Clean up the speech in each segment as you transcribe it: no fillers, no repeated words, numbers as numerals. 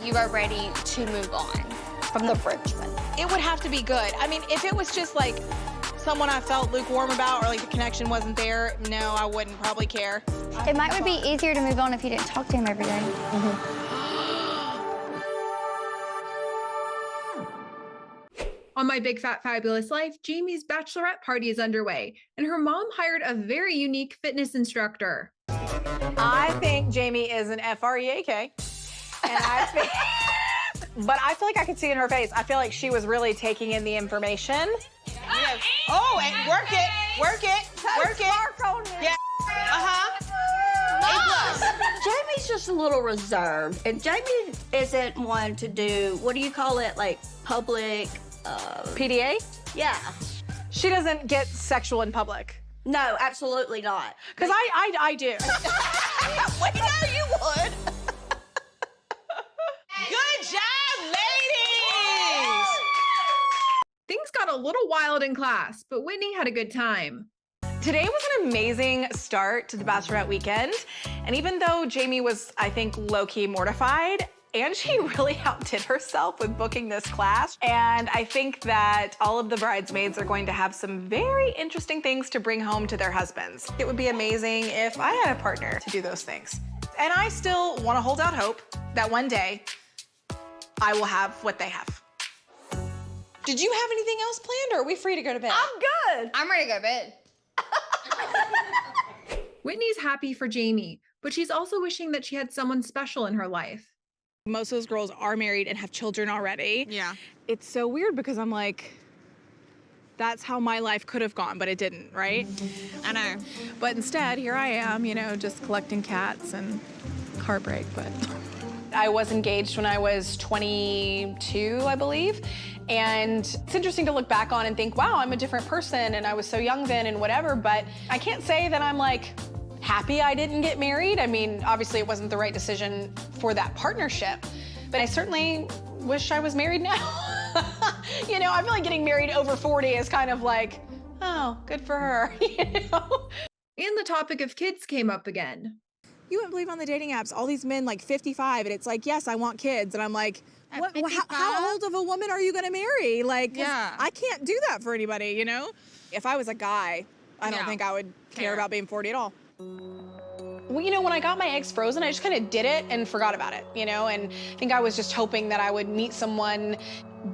you are ready to move on from the Frenchman? It would have to be good. I mean, if it was just like someone I felt lukewarm about or like the connection wasn't there, no, I wouldn't probably care. It might be easier to move on if you didn't talk to him every day. On My Big Fat Fabulous Life, Jamie's bachelorette party is underway, and her mom hired a very unique fitness instructor. I think Jamie is an FREAK, and I think, but I feel like I could see in her face. I feel like she was really taking in the information. Yes. Oh, and work it, work it, work it. Yeah. Jamie's just a little reserved, and Jamie isn't one to do, what do you call it, like public, PDA? Yeah. She doesn't get sexual in public. No, absolutely not. Because I do. We know you would. Good job, ladies! Things got a little wild in class, but Whitney had a good time. Today was an amazing start to the Bachelorette weekend. And even though Jamie was, I think, low-key mortified, and she really outdid herself with booking this class. And I think that all of the bridesmaids are going to have some very interesting things to bring home to their husbands. It would be amazing if I had a partner to do those things. And I still want to hold out hope that one day I will have what they have. Did you have anything else planned, or are we free to go to bed? I'm good. I'm ready to go to bed. Whitney's happy for Jamie, but she's also wishing that she had someone special in her life. Most of those girls are married and have children already. Yeah. It's so weird because I'm like, that's how my life could have gone, but it didn't, right? I know. But instead, here I am, you know, just collecting cats and heartbreak, but. I was engaged when I was 22, I believe. And it's interesting to look back on and think, wow, I'm a different person and I was so young then and whatever, but I can't say that I'm like, happy I didn't get married. I mean, obviously it wasn't the right decision for that partnership, but I certainly wish I was married now. You know, I feel like getting married over 40 is kind of like, oh, good for her, you know? And the topic of kids came up again. You wouldn't believe on the dating apps, all these men like 55, and it's like, yes, I want kids. And I'm like, what, how old of a woman are you gonna marry? Like, yeah. I can't do that for anybody, you know? If I was a guy, I don't think I would care about being 40 at all. Well, you know, when I got my eggs frozen, I just kind of did it and forgot about it, you know? And I think I was just hoping that I would meet someone,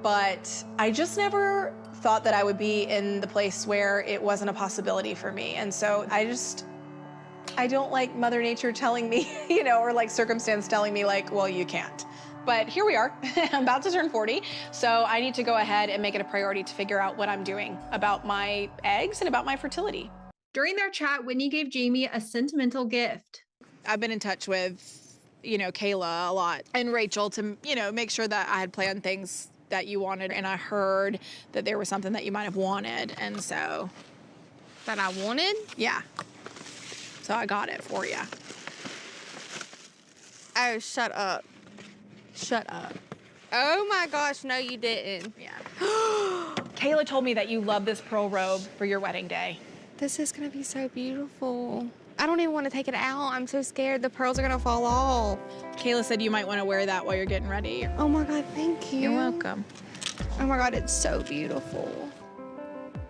but I just never thought that I would be in the place where it wasn't a possibility for me. And so I don't like Mother Nature telling me, you know, or like circumstance telling me like, well, you can't. But here we are, I'm about to turn 40, so I need to go ahead and make it a priority to figure out what I'm doing about my eggs and about my fertility. During their chat, Whitney gave Jamie a sentimental gift. I've been in touch with, you know, Kayla a lot and Rachel to, you know, make sure that I had planned things that you wanted, and I heard that there was something that you might have wanted, and so. That I wanted? Yeah. So I got it for you. Oh, shut up. Shut up. Oh my gosh, no you didn't. Yeah. Kayla told me that you love this pearl robe for your wedding day. This is gonna be so beautiful. I don't even want to take it out. I'm so scared the pearls are gonna fall off. Kayla said you might want to wear that while you're getting ready. Oh my God, thank you. You're welcome. Oh my God, it's so beautiful.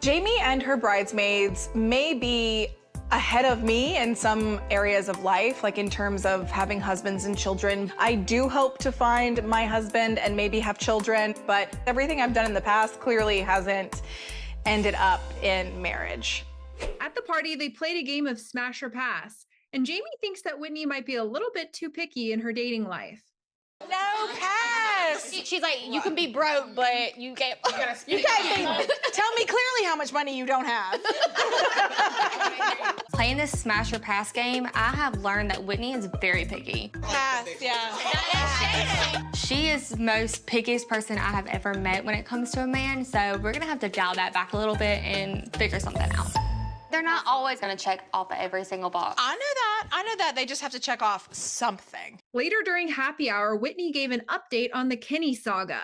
Jamie and her bridesmaids may be ahead of me in some areas of life, like in terms of having husbands and children. I do hope to find my husband and maybe have children, but everything I've done in the past clearly hasn't ended up in marriage. At the party, they played a game of Smash or Pass, and Jamie thinks that Whitney might be a little bit too picky in her dating life. No pass! She's like, you can be broke, but you can't be. Tell me clearly how much money you don't have. Playing this Smash or Pass game, I have learned that Whitney is very picky. Pass, yeah. She is the most pickiest person I have ever met when it comes to a man, so we're gonna have to dial that back a little bit and figure something out. They're not always gonna check off every single box. I know that. They just have to check off something. Later during happy hour, Whitney gave an update on the Kenny saga.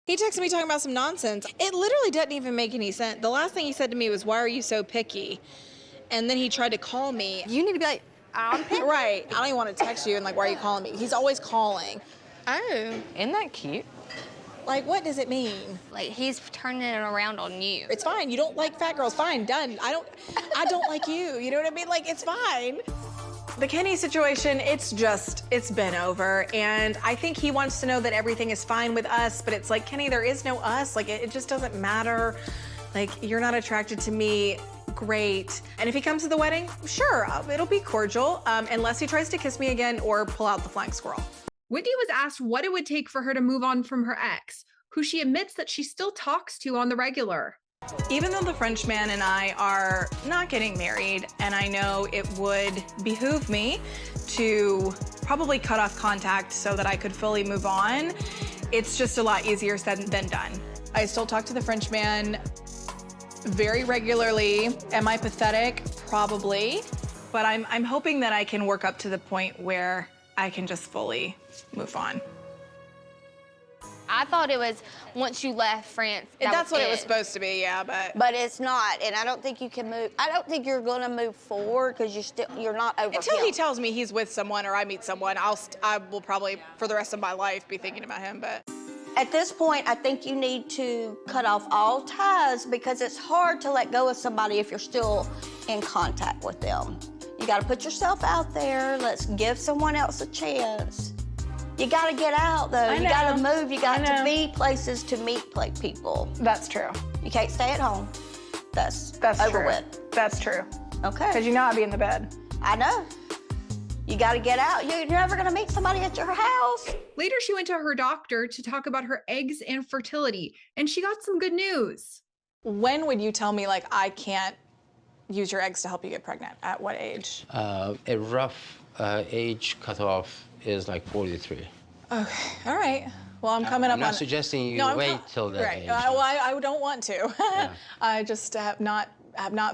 He texted me talking about some nonsense. It literally doesn't even make any sense. The last thing he said to me was, why are you so picky? And then he tried to call me. You need to be like, I'm picky. Right. I don't even want to text you and like, why are you calling me? He's always calling. Oh. Isn't that cute? Like, what does it mean? Like, he's turning it around on you. It's fine. You don't like fat girls. Fine, done. I don't like you. You know what I mean? Like, it's fine. The Kenny situation, it's been over. And I think he wants to know that everything is fine with us, but it's like, Kenny, there is no us. Like, it just doesn't matter. Like, you're not attracted to me. Great. And if he comes to the wedding, sure, it'll be cordial, unless he tries to kiss me again or pull out the flying squirrel. Whitney was asked what it would take for her to move on from her ex, who she admits that she still talks to on the regular. Even though the Frenchman and I are not getting married, and I know it would behoove me to probably cut off contact so that I could fully move on, it's just a lot easier said than done. I still talk to the Frenchman very regularly. Am I pathetic? Probably. But I'm hoping that I can work up to the point where I can just fully move on. I thought it was once you left France. That's what it was supposed to be, yeah, but. But it's not, and I don't think you can move. I don't think you're gonna move forward because you're not over Until him. he tells me he's with someone or I meet someone, I will probably for the rest of my life be thinking about him, but. At this point, I think you need to cut off all ties because it's hard to let go of somebody if you're still in contact with them. You gotta put yourself out there. Let's give someone else a chance. You gotta get out though. You gotta move. You got to be places to meet people. That's true. You can't stay at home. That's over true. with. That's true. Okay. Because you know I'd be in the bed. I know. You gotta get out. You're never gonna meet somebody at your house. Later, she went to her doctor to talk about her eggs and fertility, and she got some good news. When would you tell me, like, I can't use your eggs to help you get pregnant? At what age? A rough age cutoff is like 43. Okay, all right. Well, I'm coming up I'm on... not suggesting you wait till that right. age. Well, I don't want to. Yeah. I just have not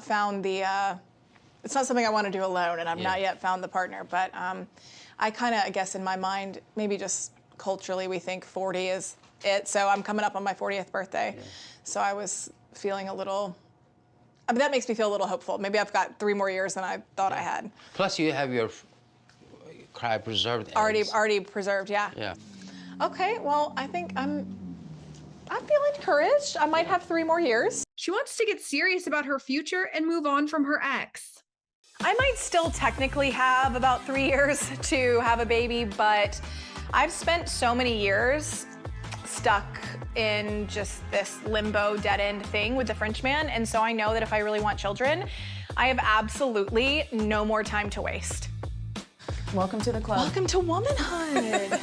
found the... it's not something I want to do alone, and I've not yet found the partner. But I kind of, I guess, in my mind, maybe just culturally, we think 40 is it. So I'm coming up on my 40th birthday. Yeah. So I was feeling a little... I mean, that makes me feel a little hopeful. Maybe I've got 3 more years than I thought I had. Plus, you have your cryopreserved eggs. Already preserved, yeah. Yeah. Okay, well, I think I'm feeling encouraged. I might have 3 more years. She wants to get serious about her future and move on from her ex. I might still technically have about 3 years to have a baby, but I've spent so many years stuck in just this limbo dead-end thing with the Frenchman, and so I know that if I really want children, I have absolutely no more time to waste. Welcome to the club. Welcome to womanhood.